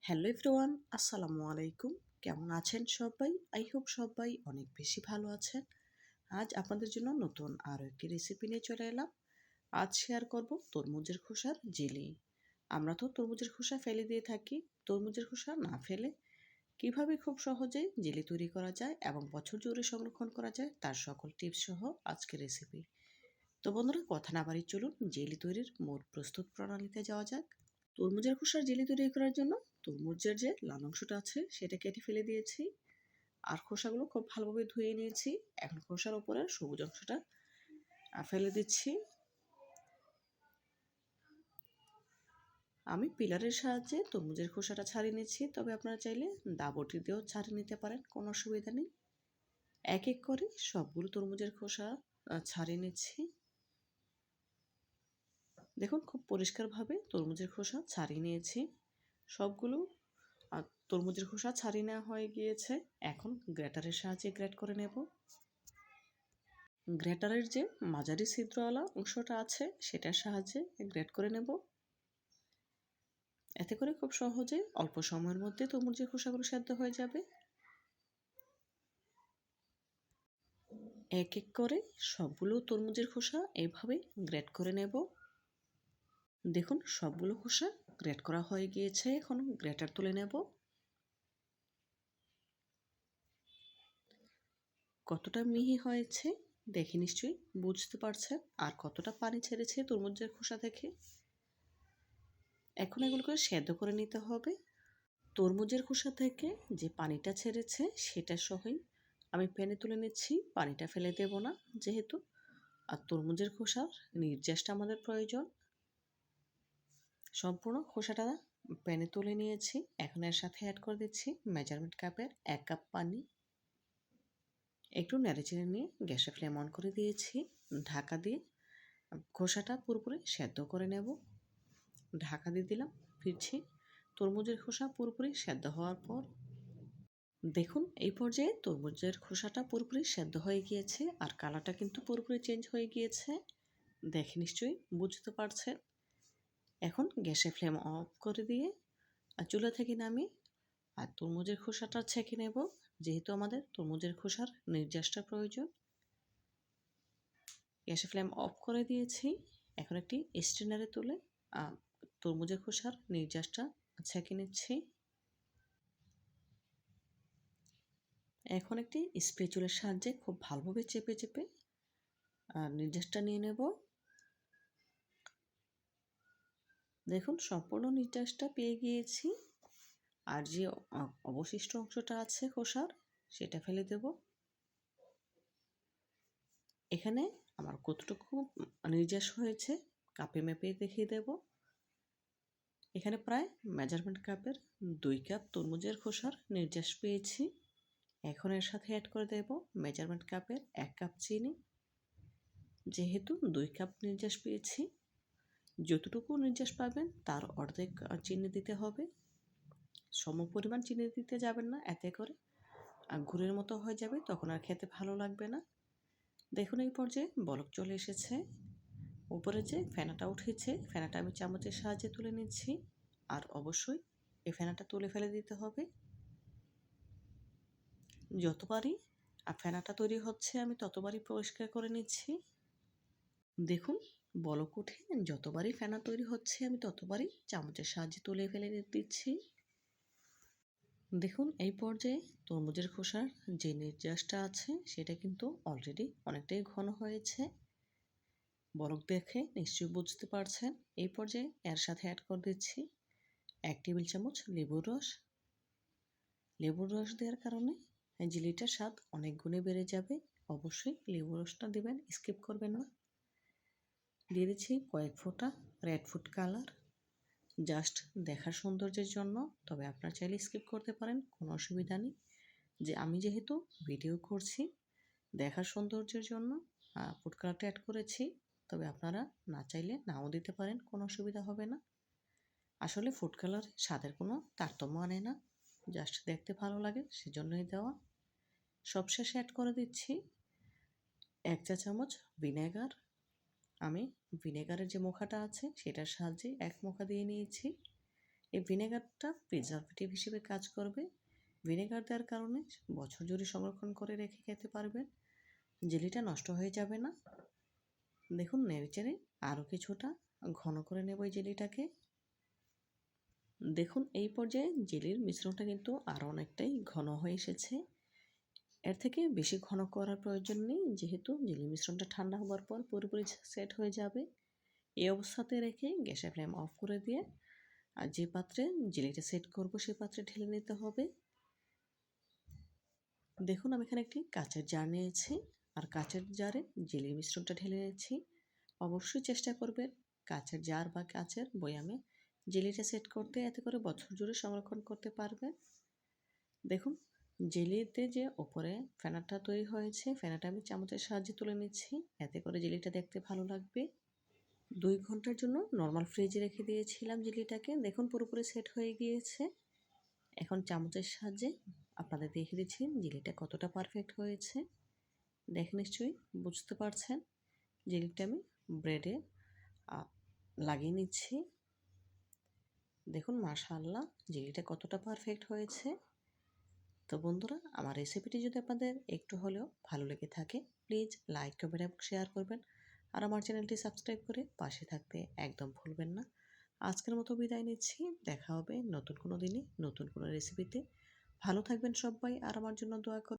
Hello everyone, আসসালামু আলাইকুম। কেমন আছেন সবাই? আই হোপ সবাই অনেক বেশি ভালো আছেন। আজ আপনাদের জন্য নতুন আরও একটি রেসিপি নিয়ে চলে এলাম। আজ শেয়ার করব তরমুজের খোসার জেলি। আমরা তো তরমুজের খোসা ফেলে দিয়ে থাকি। তরমুজের খোসা না ফেলে কিভাবে খুব সহজে জেলি তৈরি করা যায় এবং বছর জুড়ে সংরক্ষণ করা যায় তার সকল টিপস সহ আজকের রেসিপি। তো বন্ধুরা, কথা না বাড়িয়ে চলুন জেলি তৈরির মূল প্রস্তুত প্রণালীতে যাওয়া যাক। তরমুজের খোসার জেলি তৈরি করার জন্য তরমুজের যে লাল অংশটা আছে সেটা কেটে ফেলে দিয়েছি, আর খোসাগুলো খুব ভালোভাবে ধুয়ে নিয়েছি। এখন খোসার উপরে সবুজ অংশটা ফেলে দিচ্ছি। আমি পিলারের সাহায্যে তরমুজের খোসাটা ছাড়িয়ে নিচ্ছি, তবে আপনারা চাইলে দাবটি দিয়েও ছাড়িয়ে নিতে পারেন, কোনো অসুবিধা নেই। এক এক করে সবগুলো তরমুজের খোসা ছাড়িয়ে নিচ্ছি। দেখুন, খুব পরিষ্কারভাবে তরমুজের খোসা ছাড়িয়ে নিয়েছি। সবগুলো তরমুজের খোসা ছাড়িয়ে নেওয়া হয়ে গিয়েছে। এখন গ্রেটারের সাহায্যে গ্রেট করে নেব। গ্রেটারের যে মাঝারি ছিদ্রওয়ালা অংশটা আছে সেটার সাহায্যে গ্রেট করে নেব। এতে করে খুব সহজে অল্প সময়ের মধ্যে তরমুজের খোসাগুলো সেদ্ধ হয়ে যাবে। এক এক করে সবগুলো তরমুজের খোসা এইভাবে গ্রেট করে নেব। দেখুন, সবগুলো খোসা গ্রেট করা হয়ে গিয়েছে। এখন গ্রেটার তুলে নেব। কতটা মিহি হয়েছে দেখে নিশ্চয়ই বুঝতে পারছেন, আর কতটা পানি ছেড়েছে তরমুজের খোসা থেকে। এখন এগুলোকে সেদ্ধ করে নিতে হবে। তরমুজের খোসা থেকে যে পানিটা ছেড়েছে সেটা সহই আমি প্যানে তুলে নিচ্ছি। পানিটা ফেলে দেব না, যেহেতু আর তরমুজের খোসার নির্যাসটা আমাদের প্রয়োজন। সম্পূর্ণ খোসাটা প্যানে তুলে নিয়েছি। এখন এর সাথে অ্যাড করে দিচ্ছি মেজারমেন্ট কাপের 1 কাপ পানি। একটু নেড়েচেড়ে নিয়ে গ্যাসের ফ্লেম অন করে দিয়েছি। ঢাকা দিয়ে খোসাটা পুরোপুরি সেদ্ধ করে নেব। ঢাকা দিয়ে দিলাম, ফিরছি। তরমুজের খোসা পুরোপুরি সেদ্ধ হওয়ার পর দেখুন, এই পর্যায়ে তরমুজের খোসাটা পুরোপুরি সেদ্ধ হয়ে গিয়েছে, আর কালারটা কিন্তু পুরোপুরি চেঞ্জ হয়ে গিয়েছে। দেখে নিশ্চয়ই বুঝতে পারছেন। এখন গ্যাসের ফ্লেম অফ করে দিয়ে চুলা থেকে নামিয়ে আর তরমুজের খোসাটা ছেঁকে নেব, যেহেতু আমাদের তরমুজের খোসার নির্যাসটা প্রয়োজন। গ্যাসের ফ্লেম অফ করে দিয়েছি। এখন একটি স্ট্রেনারে তুলে তরমুজের খোসার নির্যাসটা ছেঁকে নিচ্ছি। এখন একটি স্প্যাচুলার সাহায্যে খুব ভালোভাবে চেপে চেপে নির্যাসটা নিয়ে নেব। দেখুন, সম্পূর্ণ নির্যাসটা পেয়ে গিয়েছি, আর যে অবশিষ্ট অংশটা আছে খোসার সেটা ফেলে দেব। এখানে আমার কতটুকু নির্যাস হয়েছে কাপে মেপে দেখিয়ে দেব। এখানে প্রায় মেজারমেন্ট কাপের 2 কাপ তরমুজের খোসার নির্যাস পেয়েছি। এখন এর সাথে অ্যাড করে দেব মেজারমেন্ট কাপের 1 কাপ চিনি। যেহেতু 2 কাপ নির্যাস পেয়েছি, যতটুকু নির্যাস পাবেন তার অর্ধেক চিনি দিতে হবে। সমপরিমাণ চিনি দিতে যাবেন না, এতে করে গুড়ের মতো হয়ে যাবে, তখন আর খেতে ভালো লাগবে না। দেখুন, এই পর্যায়ে বলক চলে এসেছে। উপরে যে ফেনাটা উঠেছে, ফেনাটা আমি চামচের সাহায্যে তুলে নিচ্ছি। আর অবশ্যই এই ফেনাটা তুলে ফেলে দিতে হবে। যতবারই ফেনাটা তৈরি হচ্ছে আমি ততবারই পরিষ্কার করে নিচ্ছি। দেখুন, বলক উঠে যতবারই ফেনা তৈরি হচ্ছে আমি ততবারই চামচের সাহায্যে তুলে ফেলে দিচ্ছি। দেখুন, এই পর্যায়ে তরমুজের খোসার যে নির্যাসটা আছে সেটা কিন্তু অলরেডি অনেকটাই ঘন হয়েছে। বরফ দেখে নিশ্চয়ই বুঝতে পারছেন। এই পর্যায়ে এর সাথে অ্যাড করে দিচ্ছি 1 টেবিল চামচ লেবুর রস। লেবুর রস দেওয়ার কারণে জেলিটার স্বাদ অনেক গুণে বেড়ে যাবে। অবশ্যই লেবুর রসটা দেবেন, স্কিপ করবেন না। দিয়ে দিচ্ছি কয়েক ফোঁটা রেড ফুড কালার, জাস্ট দেখার সৌন্দর্যের জন্য। তবে আপনারা চাইলে স্কিপ করতে পারেন, কোনো অসুবিধা নেই। যে আমি যেহেতু ভিডিও করছি, দেখার সৌন্দর্যের জন্য ফুড কালারটা অ্যাড করেছি। তবে আপনারা না চাইলে নাও দিতে পারেন, কোনো অসুবিধা হবে না। আসলে ফুড কালার স্বাদের কোনো তারতম্য আনে না, জাস্ট দেখতে ভালো লাগে সেজন্যই দেওয়া। সবশেষে অ্যাড করে দিচ্ছি 1 চা চামচ ভিনেগার। আমি ভিনেগারের যে মুখাটা আছে সেটার সাহায্যে 1 মুখা দিয়ে নিয়েছি। এই ভিনেগারটা প্রিজারভেটিভ হিসেবে কাজ করবে। ভিনেগার দেওয়ার কারণে বছর জুড়ে সংরক্ষণ করে রেখে খেতে পারবেন, জেলিটা নষ্ট হয়ে যাবে না। দেখুন নেড়েচেড়ে আরও কিছুটা ঘন করে নেব এই জেলিটাকে। দেখুন এই পর্যায়ে জেলির মিশ্রণটা কিন্তু আরও অনেকটাই ঘন হয়ে এসেছে। এর থেকে বেশি ঘন করার প্রয়োজন নেই, যেহেতু জেলি মিশ্রণটা ঠান্ডা হওয়ার পর পুরোপুরি সেট হয়ে যাবে। এই অবস্থাতে রেখে গ্যাসের ফ্লেম অফ করে দিয়ে আর যে পাত্রে জেলিটা সেট করব সেই পাত্রে ঢেলে নিতে হবে। দেখুন আমি এখানে একটি কাঁচের জার নিয়েছি, আর কাঁচের জারে জেলির মিশ্রণটা ঢেলে নিচ্ছি। অবশ্যই চেষ্টা করবেন কাঁচের জার বা কাঁচের বয়ামে জেলিটা সেট করতে, এতে করে বছর জুড়ে সংরক্ষণ করতে পারবেন। দেখুন জেলিতে যে ওপরে ফেনাটা তৈরি হয়েছে, ফেনাটা আমি চামচের সাহায্যে তুলে নিচ্ছি, এতে করে জেলিটা দেখতে ভালো লাগবে। 2 ঘন্টার জন্য নর্মাল ফ্রিজে রেখে দিয়েছিলাম জেলিটাকে। দেখুন পুরোপুরি সেট হয়ে গিয়েছে। এখন চামচের সাহায্যে আপনাদের দেখিয়ে দিচ্ছি জেলিটা কতটা পারফেক্ট হয়েছে। দেখে নিশ্চয়ই বুঝতে পারছেন। জেলিটা আমি ব্রেডে লাগিয়ে নিচ্ছি। দেখুন মাশাআল্লাহ জেলিটা কতটা পারফেক্ট হয়েছে। তো বন্ধুরা, আমার রেসিপিটি যদি আপনাদের একটু হলেও ভালো লেগে থাকে, প্লিজ লাইক, কমেন্ট এবং শেয়ার করবেন। আর আমার চ্যানেলটি সাবস্ক্রাইব করে পাশে থাকতে একদম ভুলবেন না। আজকের মতো বিদায় নিচ্ছি। দেখা হবে নতুন কোনো দিনে নতুন কোনো রেসিপিতে। ভালো থাকবেন সবাই, আর আমার জন্য দোয়া করবেন।